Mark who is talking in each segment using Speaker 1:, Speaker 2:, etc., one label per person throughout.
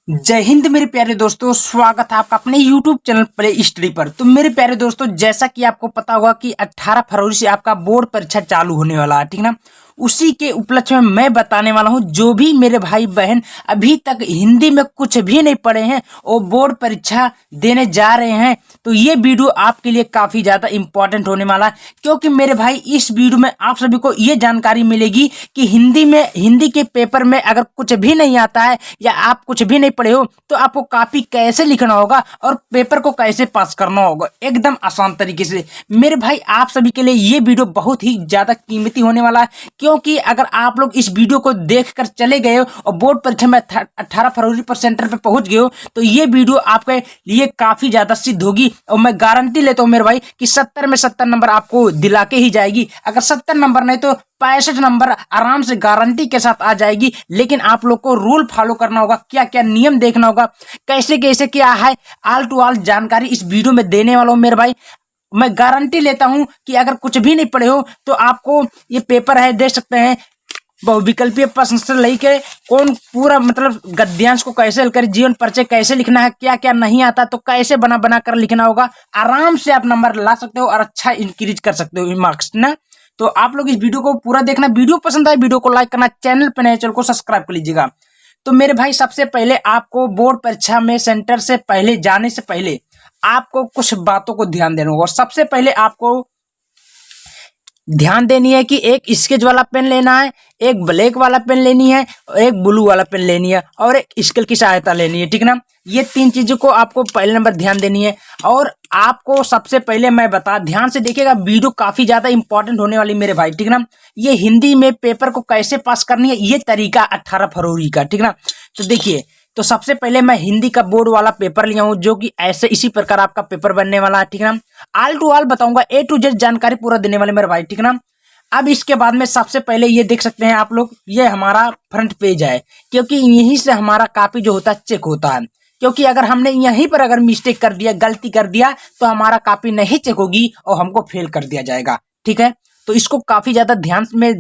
Speaker 1: जय हिंद मेरे प्यारे दोस्तों, स्वागत है आपका अपने YouTube चैनल प्ले स्टडी पर। तो मेरे प्यारे दोस्तों, जैसा कि आपको पता होगा कि 18 फरवरी से आपका बोर्ड परीक्षा चालू होने वाला है, ठीक ना। उसी के उपलक्ष्य में मैं बताने वाला हूं, जो भी मेरे भाई बहन अभी तक हिंदी में कुछ भी नहीं पढ़े हैं और बोर्ड परीक्षा देने जा रहे हैं, तो ये वीडियो आपके लिए काफी ज्यादा इंपॉर्टेंट होने वाला है। क्योंकि मेरे भाई इस वीडियो में आप सभी को ये जानकारी मिलेगी कि हिंदी के पेपर में अगर कुछ भी नहीं आता है या आप कुछ भी नहीं पढ़े हो तो आपको कॉपी कैसे लिखना होगा और पेपर को कैसे पास करना होगा एकदम आसान तरीके से। मेरे भाई आप सभी के लिए ये वीडियो बहुत ही ज्यादा कीमती होने वाला है, क्योंकि अगर आप लोग इस वीडियो को देखकर चले गए हो और बोर्ड परीक्षा में 18 फरवरी पर सेंटर पे पहुंच गए हो तो ये वीडियो आपके लिए काफी ज्यादा सिद्ध होगी। और मैं गारंटी लेता हूं मेरे भाई कि 70 में 70 नंबर आपको दिला के ही जाएगी। अगर 70 नंबर नहीं तो 65 नंबर आराम से गारंटी के साथ आ जाएगी। लेकिन आप लोग को रूल फॉलो करना होगा, क्या क्या नियम देखना होगा, कैसे कैसे क्या है, ऑल टू ऑल जानकारी इस वीडियो में देने वाला हूं मेरे भाई। मैं गारंटी लेता हूं कि अगर कुछ भी नहीं पढ़े हो तो आपको ये पेपर है दे सकते हैं। बहुविकल्पीय प्रश्न से लेके कौन पूरा मतलब गद्यांश को कैसे कर, जीवन परिचय कैसे लिखना है, क्या क्या नहीं आता तो कैसे बना बना कर लिखना होगा, आराम से आप नंबर ला सकते हो और अच्छा इंक्रीज कर सकते हो मार्क्स ना। तो आप लोग इस वीडियो को पूरा देखना। वीडियो पसंद आए वीडियो को लाइक करना, चैनल पर नए चैनल को सब्सक्राइब कर लीजिएगा। तो मेरे भाई सबसे पहले आपको बोर्ड परीक्षा में सेंटर से पहले जाने से पहले आपको कुछ बातों को ध्यान देना होगा। सबसे पहले आपको ध्यान देनी है कि एक स्केच वाला पेन लेना है, एक ब्लैक वाला पेन लेनी है, एक ब्लू वाला पेन लेनी है और एक स्केल की सहायता लेनी है, ठीक ना। ये तीन चीजों को आपको पहले नंबर ध्यान देनी है। और आपको सबसे पहले मैं बता, ध्यान से देखिएगा, वीडियो काफी ज्यादा इंपॉर्टेंट होने वाली मेरे भाई, ठीक ना। ये हिंदी में पेपर को कैसे पास करनी है ये तरीका 18 फरवरी का, ठीक ना। तो देखिए, तो सबसे पहले मैं हिंदी का बोर्ड वाला पेपर लिया हूं, जो कि ऐसे इसी प्रकार आपका पेपर बनने वाला है, ठीक ना। ऑल टू ऑल बताऊंगा, ए टू जेड जानकारी पूरा देने वाले मेरे भाई, ठीक ना। अब इसके बाद में सबसे पहले ये देख सकते हैं आप लोग, ये हमारा फ्रंट पेज है, क्योंकि यहीं से हमारा कॉपी जो होता है चेक होता है। क्योंकि अगर हमने यहीं पर अगर मिस्टेक कर दिया, गलती कर दिया, तो हमारा कॉपी नहीं चेक होगी और हमको फेल कर दिया जाएगा, ठीक है। तो इसको काफी ज्यादा ध्यान में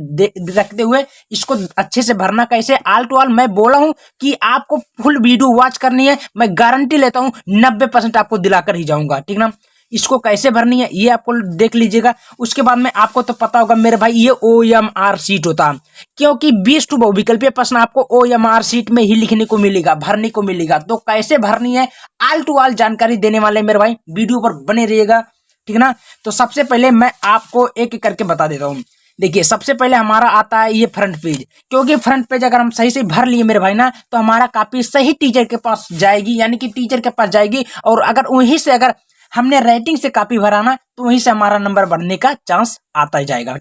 Speaker 1: रखते हुए इसको अच्छे से भरना। कैसे, ऑल टू ऑल मैं बोला हूं कि आपको फुल वीडियो वॉच करनी है। मैं गारंटी लेता हूं 90% आपको दिलाकर ही जाऊंगा, ठीक ना। इसको कैसे भरनी है ये आपको देख लीजिएगा। उसके बाद में आपको तो पता होगा मेरे भाई, ये OMR शीट होता है, क्योंकि 20 टू बहुविकल्पीय प्रश्न आपको OMR शीट में ही लिखने को मिलेगा, भरने को मिलेगा। तो कैसे भरनी है ऑल टू ऑल जानकारी देने वाले मेरे भाई, वीडियो पर बने रहिएगा, ठीक ना। तो सबसे पहले मैं आपको एक एक करके बता देता हूँ। देखिए, सबसे पहले हमारा आता है ये फ्रंट पेज, क्योंकि फ्रंट पेज अगर हम सही से भर लिए मेरे भाई ना, तो हमारा कॉपी सही टीचर के पास जाएगी, यानी कि टीचर के पास जाएगी। और अगर वहीं से अगर हमने राइटिंग से कॉपी भरा ना, तो वहीं से हमारा नंबर बढ़ने का चांस आता ही जाएगा,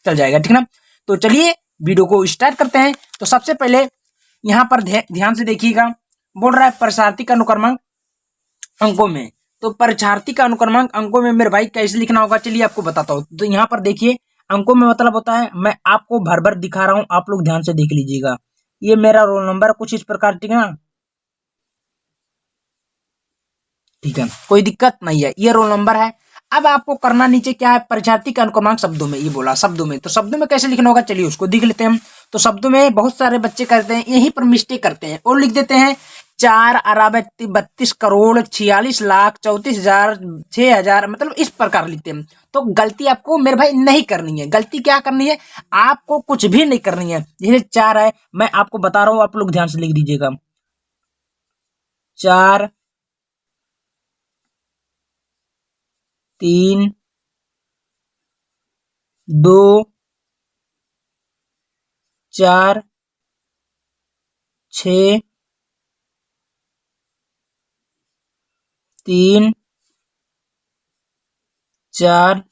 Speaker 1: चल जाएगा, ठीक ना। तो चलिए वीडियो को स्टार्ट करते हैं। तो सबसे पहले यहाँ पर ध्यान से देखिएगा, बोल रहा है परीक्षार्थी का अनुक्रमांक अंकों में। तो परीक्षार्थी का अनुक्रमांक अंकों में मेरे भाई कैसे लिखना होगा, चलिए आपको बताता हूँ। तो यहाँ पर देखिए, अंकों में मतलब होता है, मैं आपको भर भर दिखा रहा हूँ, आप लोग ध्यान से देख लीजिएगा। ये मेरा रोल नंबर कुछ इस प्रकार, ठीक है ना, ठीक है, कोई दिक्कत नहीं है, ये रोल नंबर है। अब आपको करना नीचे क्या है, परीक्षार्थी का अनुक्रमांक शब्दों में, ये बोला शब्दों में। तो शब्दों में कैसे लिखना होगा, चलिए उसको देख लेते हैं हम। तो शब्दों में बहुत सारे बच्चे करते हैं, यहीं पर मिस्टेक करते हैं और लिख देते हैं 4,32,करोड़,46,34,06,000, मतलब इस प्रकार लिखते हैं। तो गलती आपको मेरे भाई नहीं करनी है। गलती क्या करनी है, आपको कुछ भी नहीं करनी है। जैसे 4 है, मैं आपको बता रहा हूँ, आप लोग ध्यान से लिख दीजिएगा। 4, 3, 2, 4, 6, 3, 4,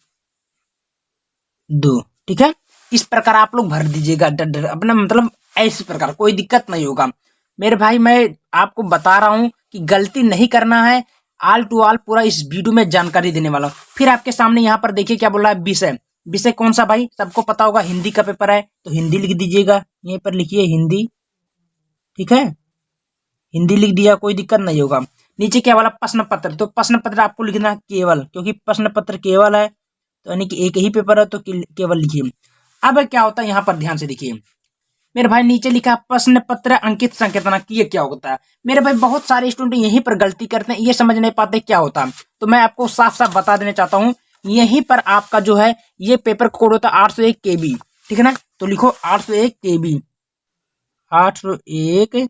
Speaker 1: 2, ठीक है। इस प्रकार आप लोग भर दीजिएगा अपना, मतलब ऐसे प्रकार, कोई दिक्कत नहीं होगा मेरे भाई। मैं आपको बता रहा हूं कि गलती नहीं करना है, ऑल टू ऑल पूरा इस वीडियो में जानकारी देने वाला हूं। फिर आपके सामने यहाँ पर देखिए क्या बोल रहा है, विषय। विषय कौन सा भाई, सबको पता होगा, हिंदी का पेपर है तो हिंदी लिख दीजिएगा। यहीं पर लिखिए हिंदी, ठीक है, हिंदी लिख दिया, कोई दिक्कत नहीं होगा। नीचे क्या वाला, प्रश्न पत्र। तो प्रश्न पत्र आपको लिखना केवल, क्योंकि प्रश्न पत्र केवल है, तो यानी कि एक ही पेपर है तो केवल लिखिए। अब क्या होता है यहाँ पर ध्यान से देखिए, मेरे भाई नीचे लिखा प्रश्न पत्र अंकित संकेतना, ये क्या होता है? मेरे भाई बहुत सारे स्टूडेंट यहीं पर गलती करते हैं, ये समझ नहीं पाते क्या होता है। तो मैं आपको साफ साफ बता देना चाहता हूँ, यहीं पर आपका जो है ये पेपर कोड होता है 801 KB, ठीक है ना। तो लिखो 801 KB, 801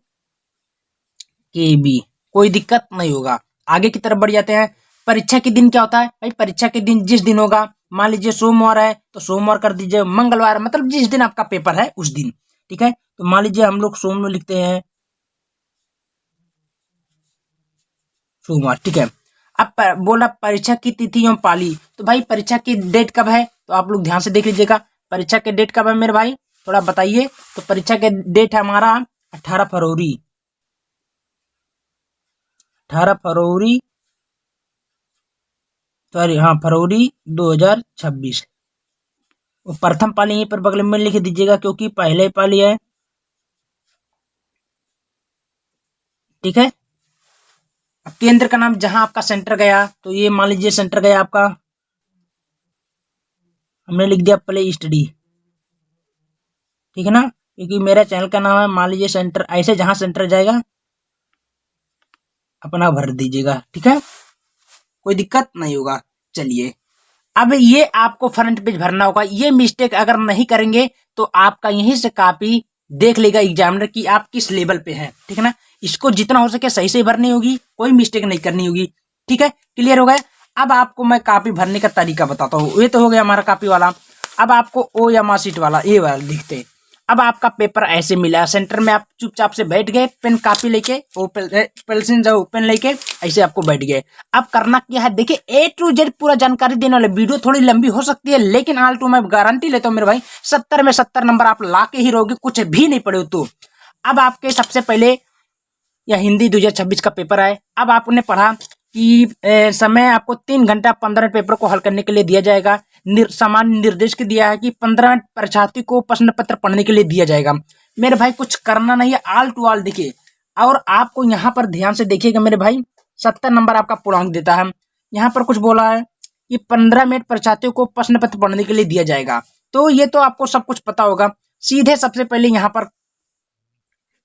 Speaker 1: KB, कोई दिक्कत नहीं होगा। आगे की तरफ बढ़ जाते हैं। परीक्षा के दिन क्या होता है भाई? परीक्षा के दिन जिस दिन होगा, मान लीजिए सोमवार है तो सोमवार कर दीजिए, मंगलवार मतलब जिस दिन आपका पेपर है उस दिन, ठीक है। तो मान लीजिए हम लोग सोम में लिखते हैं सोमवार, ठीक है। अब बोला परीक्षा की तिथि एवं पाली, तो भाई परीक्षा की डेट कब है? तो आप लोग ध्यान से देख लीजिएगा, परीक्षा के डेट कब है मेरे भाई, थोड़ा बताइए। तो परीक्षा के डेट है हमारा 18 फरवरी, 18 फरवरी, सॉरी हाँ फरवरी 2026। वो प्रथम पाली यहीं पर बगल में लिख दीजिएगा क्योंकि पहले पाली है, ठीक है। अब केंद्र का नाम जहां आपका सेंटर गया, तो ये मान लीजिए सेंटर गया आपका, हमने लिख दिया प्ले स्टडी, ठीक है ना, क्योंकि मेरा चैनल का नाम है। मान लीजिए सेंटर, ऐसे जहां सेंटर जाएगा अपना भर दीजिएगा, ठीक है, कोई दिक्कत नहीं होगा। चलिए अब ये आपको फ्रंट पेज भरना होगा। ये मिस्टेक अगर नहीं करेंगे तो आपका यहीं से कॉपी देख लेगा एग्जामिनर की आप किस लेवल पे हैं, ठीक है ना। इसको जितना हो सके सही से भरनी होगी, कोई मिस्टेक नहीं करनी होगी, ठीक है। क्लियर हो गया? अब आपको मैं कॉपी भरने का तरीका बताता हूँ। ये तो हो गया हमारा कॉपी वाला। अब आपको ओ या मार्कशीट वाला ये वाला लिखते हैं। अब आपका पेपर ऐसे मिला, सेंटर में आप चुपचाप से बैठ गए, पेन कॉपी लेके, वो पेंसिल जो पेन लेके ऐसे आपको बैठ गए। अब करना क्या है, देखिए A to Z पूरा जानकारी देने वाले। वीडियो थोड़ी लंबी हो सकती है लेकिन आल टू मैं गारंटी लेता हूँ मेरे भाई 70 में 70 नंबर आप ला के ही रहोगे, कुछ भी नहीं पड़े तो। अब आपके सबसे पहले या हिंदी 2026 का पेपर है। अब आपने पढ़ा कि समय आपको 3 घंटा 15 मिनट पेपर को हल करने के लिए दिया जाएगा। सामान्य निर्देश के दिया है कि 15 मिनट परीक्षार्थी को प्रश्न पत्र पढ़ने के लिए दिया जाएगा। मेरे भाई कुछ करना नहीं है, आल टू आल देखिए। और आपको यहाँ पर ध्यान से देखिएगा मेरे भाई, 70 नंबर आपका पूर्णांक देता है। यहाँ पर कुछ बोला है कि 15 मिनट परीक्षार्थियों को प्रश्न पत्र पढ़ने के लिए दिया जाएगा। तो ये तो आपको सब कुछ पता होगा। सीधे सबसे पहले यहाँ पर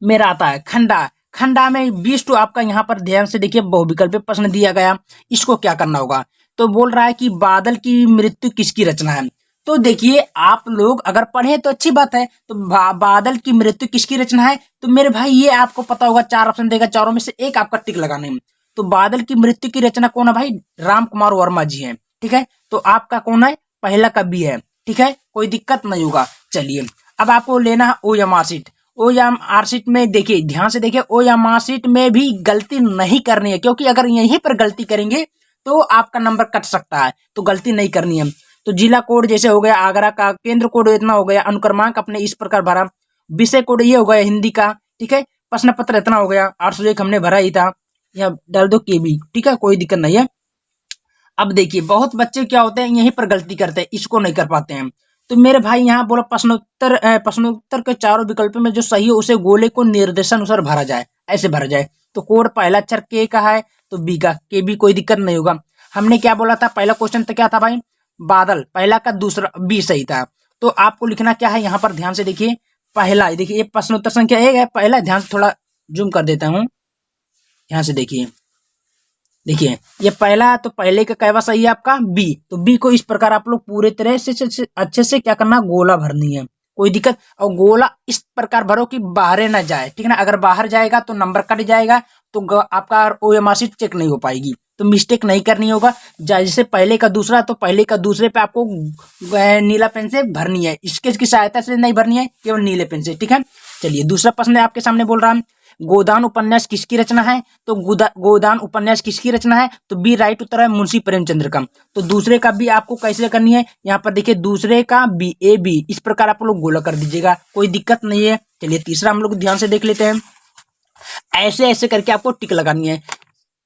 Speaker 1: मेरा आता है खंडा। खंडा में 20 टू आपका यहाँ पर ध्यान से देखिए बहुविकल्पीय प्रश्न दिया गया। इसको क्या करना होगा, तो बोल रहा है कि बादल की मृत्यु किसकी रचना है। तो देखिए आप लोग अगर पढ़े तो अच्छी बात है। तो बादल की मृत्यु किसकी रचना है, तो मेरे भाई ये आपको पता होगा। 4 ऑप्शन देगा, चारों में से एक आपका टिक लगाने में। तो बादल की मृत्यु की रचना कौन है भाई, राम कुमार वर्मा जी हैं, ठीक है। तो आपका कौन है, पहला का बी है, ठीक है, कोई दिक्कत नहीं होगा। चलिए अब आपको लेना है ओ या मार्कशीट। ओ या मार्कशीट में देखिए ध्यान से देखिए, ओ या मार्कशीट में भी गलती नहीं करनी है, क्योंकि अगर यहीं पर गलती करेंगे तो आपका नंबर कट सकता है। तो गलती नहीं करनी है। तो जिला कोड जैसे हो गया आगरा का, केंद्र कोड इतना हो गया, अनुक्रमांक अपने इस प्रकार भरा, विषय कोड ये हो गया हिंदी का, ठीक है, प्रश्न पत्र इतना हो गया 801 हमने भरा ही था, या डाल दो KB, ठीक है, कोई दिक्कत नहीं है। अब देखिए बहुत बच्चे क्या होते हैं यहीं पर गलती करते हैं, इसको नहीं कर पाते हैं। तो मेरे भाई यहाँ बोला प्रश्नोत्तर के चारों विकल्पों में जो सही है उसे गोले को निर्देशानुसार भरा जाए, ऐसे भरा जाए। तो कोड पहला अक्षर के का है तो बी का, के भी, कोई दिक्कत नहीं होगा। हमने क्या बोला था, पहला क्वेश्चन तो क्या था भाई, बादल, पहला का दूसरा बी सही था। तो आपको लिखना क्या है यहाँ पर ध्यान से देखिए, पहला देखिए ये प्रश्नोत्तर संख्या 1 है, पहला ध्यान से थोड़ा जूम कर देता हूँ, यहाँ से देखिए, देखिए ये पहला, तो पहले का कहवा सही है आपका बी। तो बी को इस प्रकार आप लोग पूरे तरह से अच्छे से क्या करना, गोला भरनी है, कोई दिक्कत। और गोला इस प्रकार भरो कि बाहर ना जाए, ठीक है ना। अगर बाहर जाएगा तो नंबर कट जाएगा, तो आपका ओएमआर शीट चेक नहीं हो पाएगी। तो मिस्टेक नहीं करनी होगा। जैसे पहले का दूसरा, तो पहले का दूसरे पे आपको नीला पेन से भरनी है, स्केच की सहायता से नहीं भरनी है, केवल नीले पेन से, ठीक है। चलिए दूसरा प्रश्न आपके सामने बोल रहा है, गोदान उपन्यास किसकी रचना है। तो गोदान उपन्यास किसकी रचना है, तो बी राइट उत्तर है, मुंशी प्रेमचंद्र का। तो दूसरे का भी आपको कैसे करनी है, यहाँ पर देखिए दूसरे का बी, ए बी, इस प्रकार आप लोग गोला कर दीजिएगा, कोई दिक्कत नहीं है। चलिए तीसरा हम लोग ध्यान से देख लेते हैं, ऐसे ऐसे करके आपको टिक लगानी है।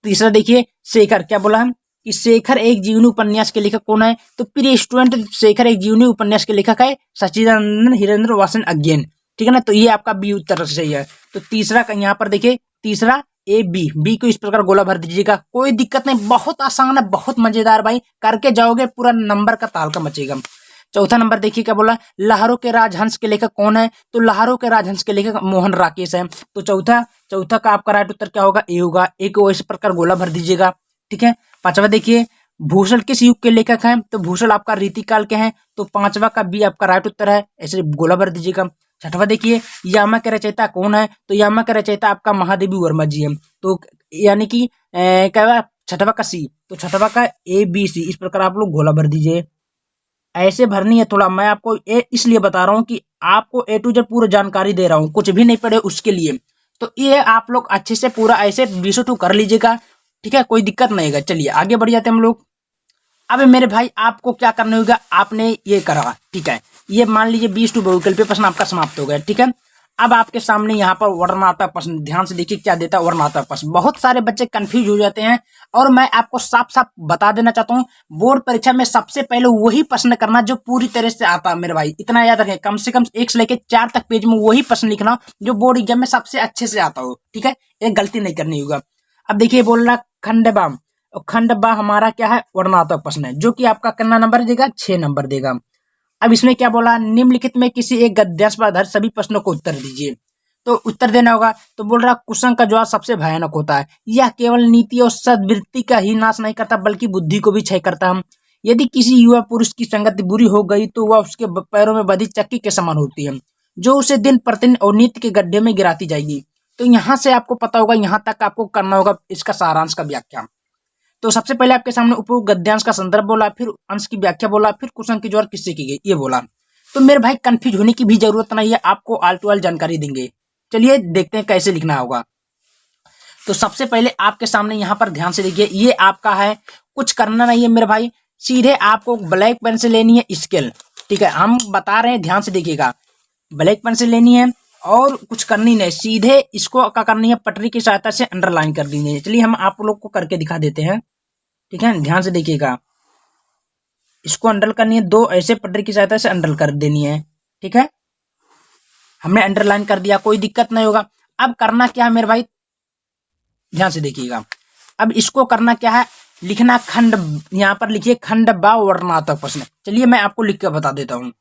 Speaker 1: तीसरा देखिए, शेखर क्या बोला है कि शेखर एक जीवनी उपन्यास के लेखक कौन है। तो प्रिय स्टूडेंट, शेखर एक जीवनी उपन्यास के लेखक है सच्चिदानंद हिरेंद्र वासन अज्ञान, ठीक है ना। तो ये आपका बी उत्तर सही है। तो तीसरा का यहाँ पर देखिए, तीसरा ए बी, बी को इस प्रकार गोला भर दीजिएगा, कोई दिक्कत नहीं, बहुत आसान है, बहुत मजेदार भाई, करके जाओगे पूरा नंबर का तालका मचेगा। चौथा नंबर देखिए क्या बोला, लहरों के राजहंस के लेखक कौन है, तो लहरों के राजहंस के लेखक मोहन राकेश है। तो चौथा चौथा का आपका राइट उत्तर क्या होगा, ए होगा। एक को इस प्रकार गोला भर दीजिएगा, ठीक है। पांचवा देखिए, भूषण किस युग के लेखक हैं, तो भूषण आपका रीतिकाल के हैं, तो पांचवा का बी आपका राइट उत्तर है, ऐसे गोला भर दीजिएगा। छठवा देखिए, यामा के रचयिता कौन है, तो यामा के रचयिता आपका महादेवी वर्मा जी है। तो यानी कि क्या, छठवा का सी, तो छठवा का ए बी सी, इस प्रकार आप लोग गोला भर दीजिए। ऐसे भरनी है थोड़ा, मैं आपको इसलिए बता रहा हूँ कि आपको ए टू जेड पूरा जानकारी दे रहा हूँ, कुछ भी नहीं पढ़े उसके लिए। तो ये आप लोग अच्छे से पूरा ऐसे 20 कर लीजिएगा, ठीक है, कोई दिक्कत नहीं है। चलिए आगे बढ़ जाते हैं हम लोग। अब मेरे भाई आपको क्या करना होगा, आपने ये करा, ठीक है, ये मान लीजिए 20 बहुविकल्पीय प्रश्न आपका समाप्त हो गया, ठीक है। अब आपके सामने यहाँ पर वर्णनात्मक प्रश्न, ध्यान से देखिए क्या देता है वर्णनात्मक प्रश्न। बहुत सारे बच्चे कंफ्यूज हो जाते हैं और मैं आपको साफ साफ बता देना चाहता हूँ, बोर्ड परीक्षा में सबसे पहले वही प्रश्न करना जो पूरी तरह से आता है मेरे भाई, इतना याद रखें। कम से कम 1 से लेकर 4 तक पेज में वही प्रश्न लिखना जो बोर्ड एग्जाम में सबसे अच्छे से आता हो, ठीक है, एक गलती नहीं करनी होगा। अब देखिए बोल रहा खंडबा, खंडबा हमारा क्या है, वर्णनात्मक प्रश्न है, जो कि आपका कितना नंबर देगा, 6 नंबर देगा। अब इसमें क्या बोला, निम्नलिखित में किसी एक गद्यांश पर आधारित सभी प्रश्नों को उत्तर दीजिए। तो उत्तर देना होगा, तो बोल रहा कुसंग का जवाब सबसे भयानक होता है, यह केवल नीति और सद्वृत्ति का ही नाश नहीं करता बल्कि बुद्धि को भी क्षय करता है। यदि किसी युवा पुरुष की संगति बुरी हो गई तो वह उसके पैरों में बंधी चक्की के समान होती है, जो उसे दिन प्रतिदिन अनित्य के गड्ढे में गिराती जाएगी। तो यहाँ से आपको पता होगा, यहाँ तक आपको करना होगा इसका सारांश का व्याख्या। तो सबसे पहले आपके सामने उपयुक्त गद्यांश का संदर्भ बोला, फिर अंश की व्याख्या बोला, फिर कुसंग की ज्वार किससे की गई ये बोला। तो मेरे भाई कंफ्यूज होने की भी जरूरत नहीं है, आपको आल टू आल जानकारी देंगे। चलिए देखते हैं कैसे लिखना होगा। तो सबसे पहले आपके सामने यहाँ पर ध्यान से देखिए, ये आपका है, कुछ करना नहीं है मेरे भाई, सीधे आपको ब्लैक पेन से लेनी है स्केल, ठीक है, हम बता रहे हैं ध्यान से देखिएगा। ब्लैक पेन से लेनी है और कुछ करनी नहीं, सीधे इसको क्या करनी है, पटरी की सहायता से अंडरलाइन कर देनी है। चलिए हम आप लोग को करके दिखा देते हैं, ठीक है, ध्यान से देखिएगा। इसको अंडर करनी है, 2 ऐसे पटरी की सहायता से अंडर कर देनी है, ठीक है, हमने अंडरलाइन कर दिया, कोई दिक्कत नहीं होगा। अब करना क्या है मेरे भाई, ध्यान से देखिएगा। अब इसको करना क्या है, लिखना खंड, यहाँ पर लिखिए खंड बा वर्णनात्मक प्रश्न। चलिए मैं आपको लिख कर बता देता हूँ।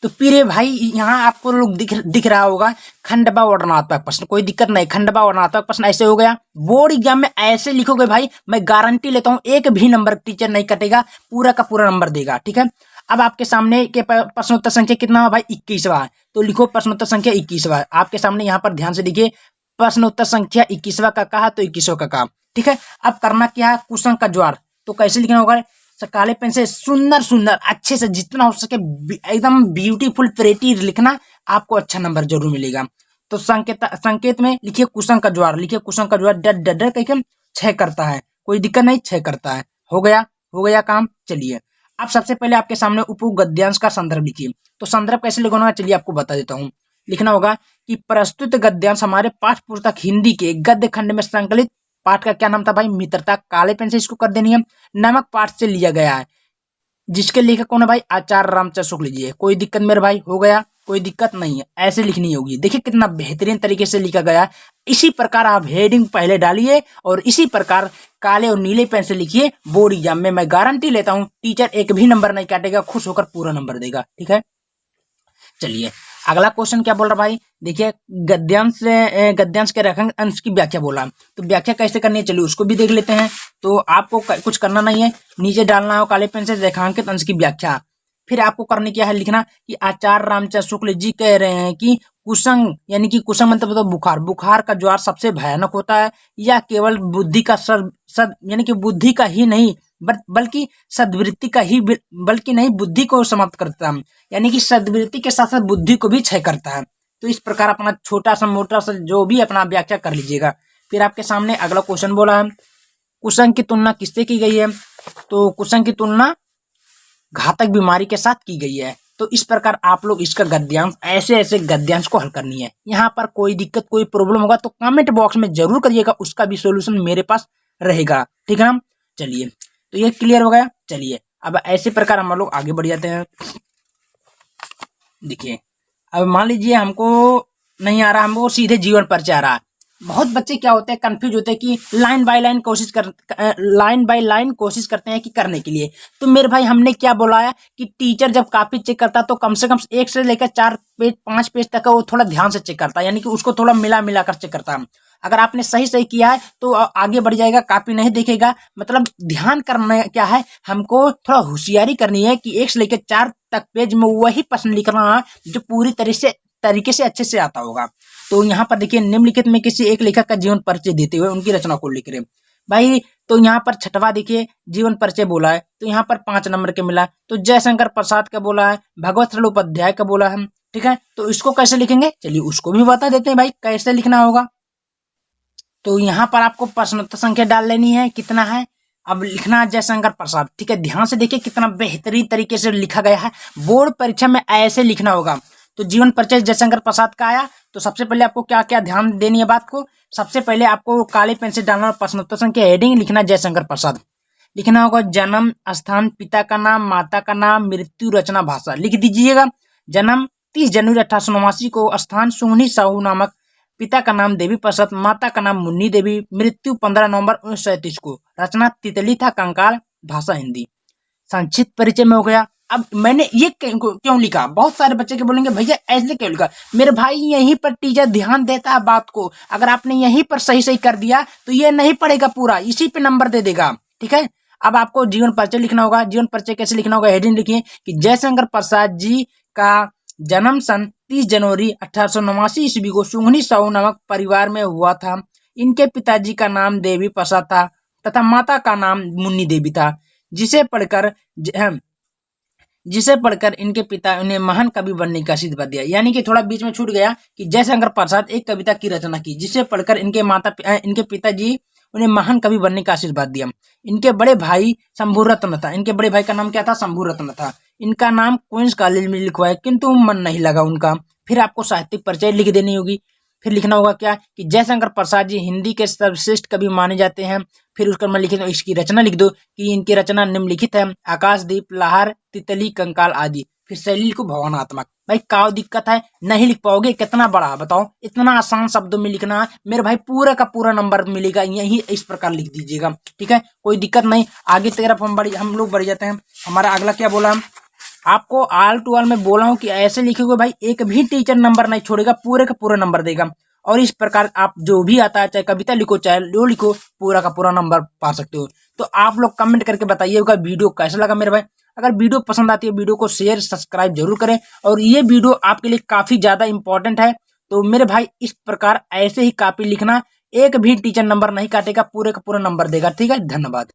Speaker 1: तो पीरे भाई यहाँ आपको लोग दिख रहा होगा खंडबा वर्णनात्मक प्रश्न, कोई दिक्कत नहीं, खंडबा वर्णनात्मक प्रश्न ऐसे हो गया। बोर्ड एग्जाम में ऐसे लिखोगे भाई, मैं गारंटी लेता हूँ एक भी नंबर टीचर नहीं कटेगा, पूरा का पूरा नंबर देगा, ठीक है। अब आपके सामने के प्रश्नोत्तर संख्या कितना है भाई, 21वां है, तो लिखो प्रश्नोत्तर संख्या 21वां। आपके सामने यहाँ पर ध्यान से देखिए, प्रश्नोत्तर संख्या 21वां का कहा तो 21वां का कहा, ठीक है। अब करना क्या है, कुसंग का ज्वार, तो कैसे लिखना होगा, काले पेन से सुंदर सुंदर अच्छे से जितना हो सके एकदम ब्यूटीफुल प्रेटी लिखना, आपको अच्छा नंबर जरूर मिलेगा। तो संकेत में लिखिए कुसंग का ज्वार, लिखिए कुसंग का ज्वार डर डर कह क्षय करता है, कोई दिक्कत नहीं, क्षय करता है। हो गया काम। चलिए अब सबसे पहले आपके सामने उपयुक्त गद्यांश का संदर्भ लिखिए। तो संदर्भ कैसे लिखना होगा, चलिए आपको बता देता हूँ। लिखना होगा कि प्रस्तुत गद्यांश हमारे पाठ्य पुस्तक हिंदी के गद्य खंड में संकलित पाठ का क्या नाम था भाई, मित्रता, काले पेन से इसको कर देनी है, नमक पाठ से लिया गया है, जिसके लेखक कौन है भाई, आचार्य रामचंद्र शुक्ल जी है। कोई दिक्कत मेरे भाई, हो गया, कोई दिक्कत नहीं है, ऐसे लिखनी होगी। देखिए कितना बेहतरीन तरीके से लिखा गया। इसी प्रकार आप हेडिंग पहले डालिए और इसी प्रकार काले और नीले पेन से लिखिए। बोर्ड एग्जाम में मैं गारंटी लेता हूं टीचर एक भी नंबर नहीं काटेगा, खुश होकर पूरा नंबर देगा, ठीक है। चलिए अगला क्वेश्चन क्या बोल रहा भाई, देखिए गद्यांश के रेखांकन अंश की व्याख्या बोला, तो व्याख्या कैसे करनी है चलिए उसको भी देख लेते हैं। तो आपको कुछ करना नहीं है, नीचे डालना हो काले पेन से रेखांकित अंश की व्याख्या। फिर आपको करने क्या है, लिखना कि आचार्य रामचंद्र शुक्ल जी कह रहे हैं कि कुसंग यानी कि कुसंग मतलब बुखार का ज्वार सबसे भयानक होता है, या केवल बुद्धि का सद यानी कि बुद्धि का ही नहीं बल्कि सद्वृत्ति का ही बल्कि नहीं बुद्धि को समाप्त करता है, यानी कि सद्वृत्ति के साथ साथ बुद्धि को भी क्षय करता है। तो इस प्रकार अपना छोटा सा मोटा सा जो भी अपना व्याख्या कर लीजिएगा। फिर आपके सामने अगला क्वेश्चन बोला है, कुसंग की तुलना किससे की गई है, तो कुसंग की तुलना घातक बीमारी के साथ की गई है। तो इस प्रकार आप लोग इसका गद्यांश ऐसे गद्यांश को हल करनी है। यहाँ पर कोई दिक्कत कोई प्रॉब्लम होगा तो कमेंट बॉक्स में जरूर करिएगा, उसका भी सोल्यूशन मेरे पास रहेगा, ठीक है ना। चलिए तो ये क्लियर हो गया। चलिए अब ऐसे प्रकार हम लोग आगे बढ़ जाते हैं। देखिए अब मान लीजिए हमको नहीं आ रहा, हमको सीधे जीवन परिचय आ रहा है, बहुत बच्चे क्या होते हैं, कंफ्यूज होते हैं कि लाइन बाय लाइन कोशिश करते हैं कि करने के लिए। तो मेरे भाई हमने क्या बोला है कि टीचर जब कॉपी चेक करता है तो कम से कम 1 से लेकर 4 पेज 5 पेज तक का वो थोड़ा ध्यान से चेक करता है, यानी कि उसको थोड़ा मिला मिला कर चेक करता है। अगर आपने सही सही किया है तो आगे बढ़ जाएगा, कॉपी नहीं देखेगा। मतलब ध्यान करना क्या है, हमको थोड़ा होशियारी करनी है कि 1 से लेकर 4 तक पेज में वही प्रश्न लिखना है जो पूरी तरीके से अच्छे से आता होगा। तो यहाँ पर देखिए, निम्नलिखित में किसी एक लेखक का जीवन परिचय देते हुए उनकी रचना को लिख रहे हैं भाई। तो यहाँ पर छठवा देखिए, जीवन परिचय बोला है, तो यहाँ पर 5 नंबर के मिला। तो जयशंकर प्रसाद का बोला है, भगवत सरल उपाध्याय का बोला है, ठीक है। तो इसको कैसे लिखेंगे, चलिए उसको भी बता देते हैं भाई कैसे लिखना होगा। तो यहाँ पर आपको प्रश्नोत्तर संख्या डाल लेनी है, कितना है, अब लिखना है जयशंकर प्रसाद, ठीक है। ध्यान से देखिए कितना बेहतरीन तरीके से लिखा गया है, बोर्ड परीक्षा में ऐसे लिखना होगा। तो जीवन परिचय जयशंकर प्रसाद का आया, तो सबसे पहले आपको क्या क्या ध्यान देनी है बात को। सबसे पहले आपको काले पेन से डालना, प्रश्नोत्तर संख्या हेडिंग लिखना जयशंकर प्रसाद, लिखना होगा जन्म स्थान, पिता का नाम, माता का नाम, मृत्यु, रचना, भाषा लिख दीजिएगा। जन्म 30 जनवरी 1889 को, स्थान सुंगनी साहू नामक, पिता का नाम देवी प्रसाद, माता का नाम मुन्नी देवी, मृत्यु 15 नवंबर 1937 को, रचना तितली था कंकाल, भाषा हिंदी। संक्षिप्त परिचय में हो गया। अब मैंने ये क्यों लिखा, बहुत सारे बच्चे के बोलेंगे भैया ऐसे क्यों लिखा। मेरे भाई यहीं पर टीचर ध्यान देता है बात को, अगर आपने यहीं पर सही सही कर दिया तो ये नहीं पढ़ेगा पूरा, इसी पे नंबर दे देगा, ठीक है। अब आपको जीवन परिचय लिखना होगा। जीवन परिचय कैसे लिखना होगा, हेडिंग लिखिए कि जयशंकर प्रसाद जी का जन्म सन 30 जनवरी 1889 ईस्वी को सुंगनी साहू नामक परिवार में हुआ था। इनके पिताजी का नाम देवी प्रसाद था तथा माता का नाम मुन्नी देवी था, जिसे पढ़कर इनके पिता उन्हें महान कवि बनने का आशीर्वाद दिया। यानी कि थोड़ा बीच में छूट गया कि जयशंकर प्रसाद एक कविता की रचना की, जिसे पढ़कर इनके पिताजी उन्हें महान कवि बनने का आशीर्वाद दिया। इनके बड़े भाई शंभू रत्न था, इनके बड़े भाई का नाम क्या था, शंभू रत्न था। इनका नाम क्वींस कॉलेज में लिखवाया किंतु मन नहीं लगा उनका। फिर आपको साहित्यिक परिचय लिख देनी होगी। फिर लिखना होगा क्या कि जयशंकर प्रसाद जी हिंदी के सर्वश्रेष्ठ कवि माने जाते हैं। फिर उसका मैं लिख दो, इसकी रचना लिख दो कि इनकी रचना निम्नलिखित है, आकाशदीप, लहर, तितली, कंकाल आदि। फिर शैली लिखो भावनात्मक। भाई क्या दिक्कत है, नहीं लिख पाओगे, कितना बड़ा बताओ, इतना आसान शब्दों में लिखना है मेरे भाई, पूरा का पूरा नंबर मिलेगा, यही इस प्रकार लिख दीजिएगा, ठीक है, कोई दिक्कत नहीं। आगे तरफ हम लोग बढ़ जाते हैं। हमारा अगला क्या बोला, आपको ऑल टू ऑल में बोला हूं कि ऐसे लिखोगे भाई एक भी टीचर नंबर नहीं छोड़ेगा, पूरे का पूरा नंबर देगा। और इस प्रकार आप जो भी आता है, चाहे कविता लिखो चाहे जो लिखो, पूरा का पूरा नंबर पा सकते हो। तो आप लोग कमेंट करके बताइएगा वीडियो कैसा लगा मेरे भाई। अगर वीडियो पसंद आती है वीडियो को शेयर सब्सक्राइब जरूर करें, और ये वीडियो आपके लिए काफी ज्यादा इंपॉर्टेंट है। तो मेरे भाई इस प्रकार ऐसे ही कॉपी लिखना, एक भी टीचर नंबर नहीं काटेगा, पूरे का पूरा नंबर देगा, ठीक है। धन्यवाद।